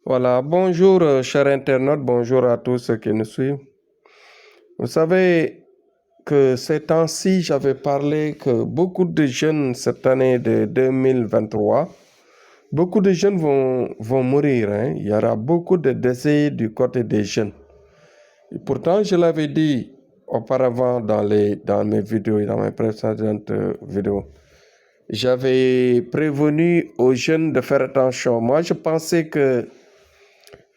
Voilà, bonjour chers internautes, bonjour à tous ceux qui nous suivent. Vous savez que ces temps-ci, j'avais parlé que beaucoup de jeunes cette année de 2023, beaucoup de jeunes vont mourir, hein. Il y aura beaucoup de décès du côté des jeunes. Et pourtant, je l'avais dit auparavant dans mes vidéos et dans mes précédentes vidéos. J'avais prévenu aux jeunes de faire attention. Moi, je pensais que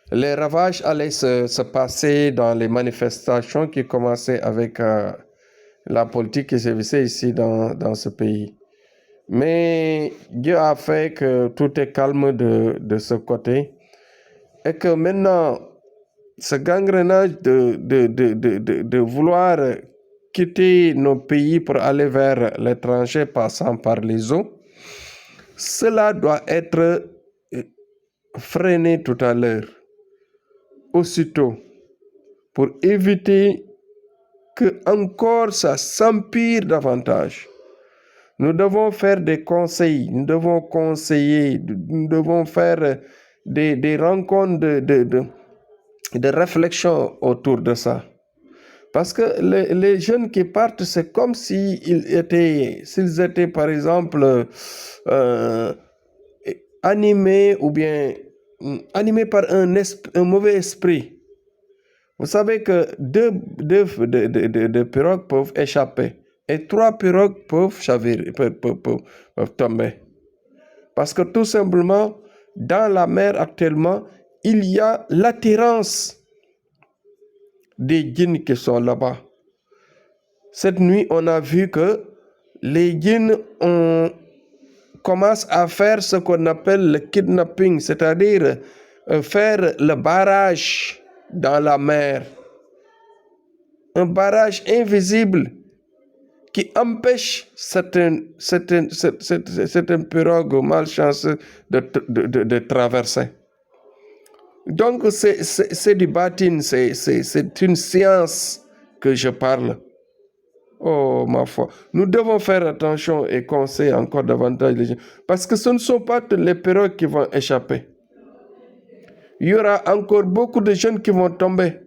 les ravages allaient se passer dans les manifestations qui commençaient avec la politique qui sévissait ici dans ce pays. Mais Dieu a fait que tout est calme de ce côté et que maintenant, ce gangrenage de vouloir quitter nos pays pour aller vers l'étranger passant par les eaux, cela doit être freiné tout à l'heure, aussitôt, pour éviter que encore ça s'empire davantage. Nous devons faire des conseils, nous devons conseiller, nous devons faire des rencontres de réflexion autour de ça. Parce que les jeunes qui partent, c'est comme s'ils étaient par exemple, animés ou bien animés par un mauvais esprit. Vous savez que deux pirogues peuvent échapper et trois pirogues peuvent tomber. Parce que tout simplement, dans la mer actuellement, il y a l'attirance des djinns qui sont là-bas. Cette nuit, on a vu que les djinns commencent à faire ce qu'on appelle le kidnapping, c'est-à-dire faire le barrage dans la mer. Un barrage invisible qui empêche certaines pirogues malchanceuses de traverser. Donc, c'est du bâtiment, c'est une science que je parle. Oh, ma foi. Nous devons faire attention et conseiller encore davantage les gens. Parce que ce ne sont pas toutes les pirogues qui vont échapper. Il y aura encore beaucoup de jeunes qui vont tomber.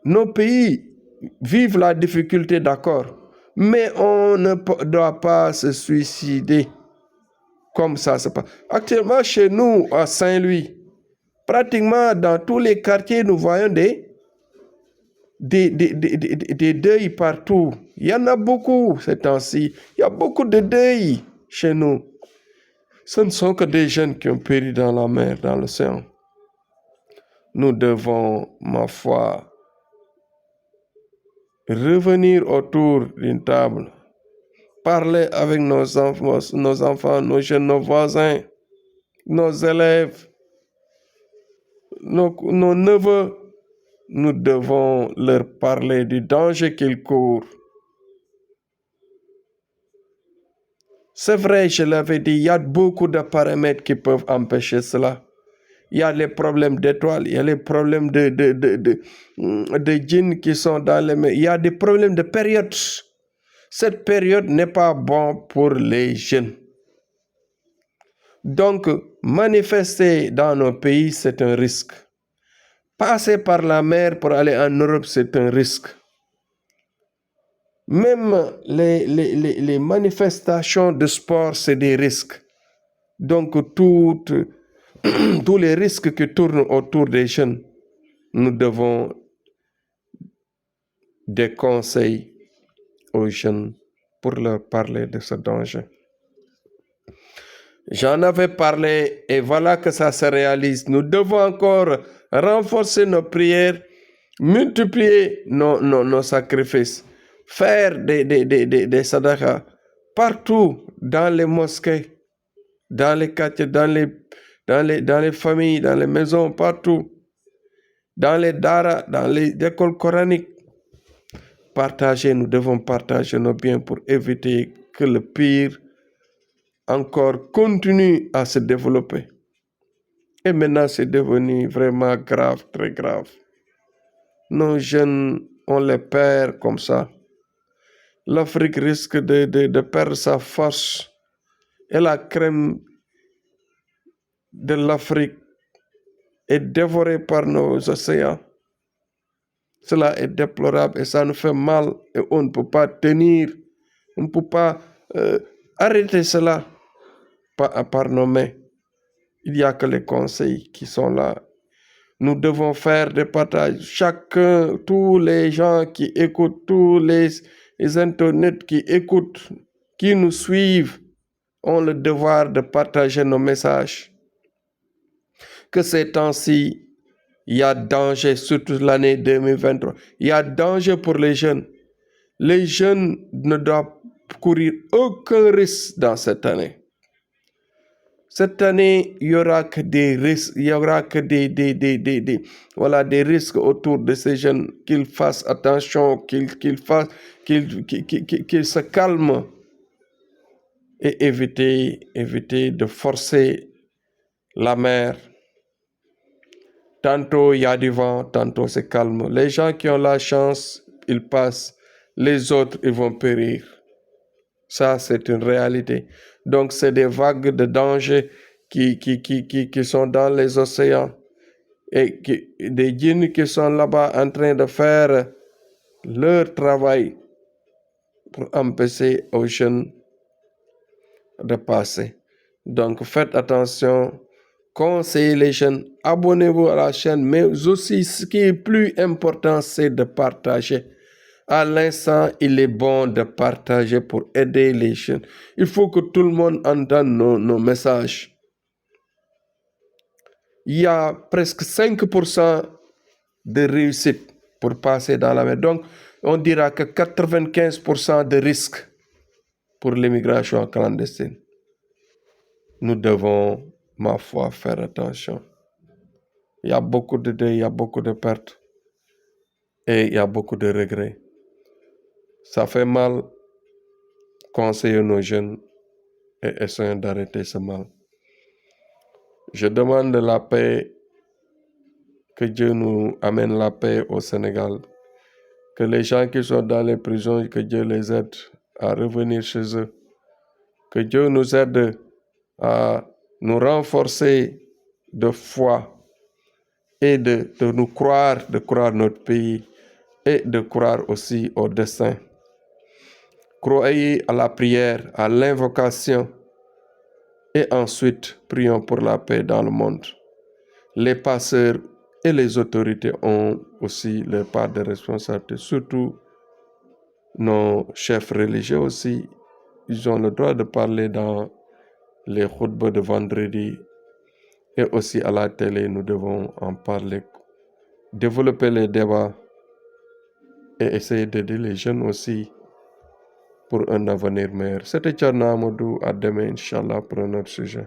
Nos pays vivent la difficulté, d'accord. Mais on ne doit pas se suicider comme ça se passe. Actuellement, chez nous, à Saint-Louis, pratiquement dans tous les quartiers, nous voyons des deuils partout. Il y en a beaucoup ces temps-ci. Il y a beaucoup de deuils chez nous. Ce ne sont que des jeunes qui ont péri dans la mer, dans l'océan. Nous devons, ma foi, revenir autour d'une table, parler avec nos enfants, nos jeunes, nos voisins, nos élèves, nos neveux. Nous devons leur parler du danger qu'ils courent. C'est vrai, je l'avais dit, il y a beaucoup de paramètres qui peuvent empêcher cela. Il y a les problèmes d'étoiles, il y a les problèmes de djinns qui sont dans les mers, il y a des problèmes de période. Cette période n'est pas bonne pour les jeunes. Donc, manifester dans nos pays, c'est un risque. Passer par la mer pour aller en Europe, c'est un risque. Même les manifestations de sport, c'est des risques. Donc, tous les risques qui tournent autour des jeunes, nous devons des conseils aux jeunes pour leur parler de ce danger. J'en avais parlé et voilà que ça se réalise. Nous devons encore renforcer nos prières, multiplier nos sacrifices, faire des sadaqas partout dans les mosquées, dans les quartiers, dans les familles, dans les maisons, partout, dans les daras, dans les écoles coraniques. Nous devons partager nos biens pour éviter que le pire encore continue à se développer. Et maintenant, c'est devenu vraiment grave, très grave. Nos jeunes, on les perd comme ça. L'Afrique risque de perdre sa force. Et la crème de l'Afrique est dévorée par nos océans. Cela est déplorable et ça nous fait mal et on ne peut pas tenir, on ne peut pas arrêter cela par nos mains. Il n'y a que les conseils qui sont là. Nous devons faire des partages. Chacun, tous les gens qui écoutent, tous les internautes qui écoutent, qui nous suivent, ont le devoir de partager nos messages. Que ces temps-ci, il y a danger, surtout l'année 2023. Il y a danger pour les jeunes. Les jeunes ne doivent courir aucun risque dans cette année. Cette année, il y aura que des risques, il y aura que des risques autour de ces jeunes, qu'ils fassent attention, qu'ils se calment et éviter de forcer la mer. Tantôt il y a du vent, tantôt c'est calme. Les gens qui ont la chance, ils passent. Les autres, ils vont périr. Ça, c'est une réalité. Donc, c'est des vagues de danger qui sont dans les océans et des djinns qui sont là-bas en train de faire leur travail pour empêcher aux jeunes de passer. Donc, faites attention, conseillez les jeunes, abonnez-vous à la chaîne, mais aussi, ce qui est plus important, c'est de partager. À l'instant, il est bon de partager pour aider les jeunes. Il faut que tout le monde entende nos messages. Il y a presque 5% de réussite pour passer dans la mer. Donc, on dira que 95% de risque pour l'immigration clandestine. Nous devons, ma foi, faire attention. Il y a beaucoup de deuil, il y a beaucoup de pertes et il y a beaucoup de regrets. Ça fait mal. Conseillons nos jeunes et essayons d'arrêter ce mal. Je demande la paix, que Dieu nous amène la paix au Sénégal, que les gens qui sont dans les prisons, que Dieu les aide à revenir chez eux, que Dieu nous aide à nous renforcer de foi et de nous croire, de croire notre pays et de croire aussi au destin. Croyez à la prière, à l'invocation et ensuite prions pour la paix dans le monde. Les pasteurs et les autorités ont aussi leur part de responsabilité, surtout nos chefs religieux aussi. Ils ont le droit de parler dans les khutbahs de vendredi et aussi à la télé, nous devons en parler, développer les débats et essayer d'aider les jeunes aussi pour un avenir meilleur. C'était Thierno Amadou, à demain, Inch'Allah, pour un autre sujet.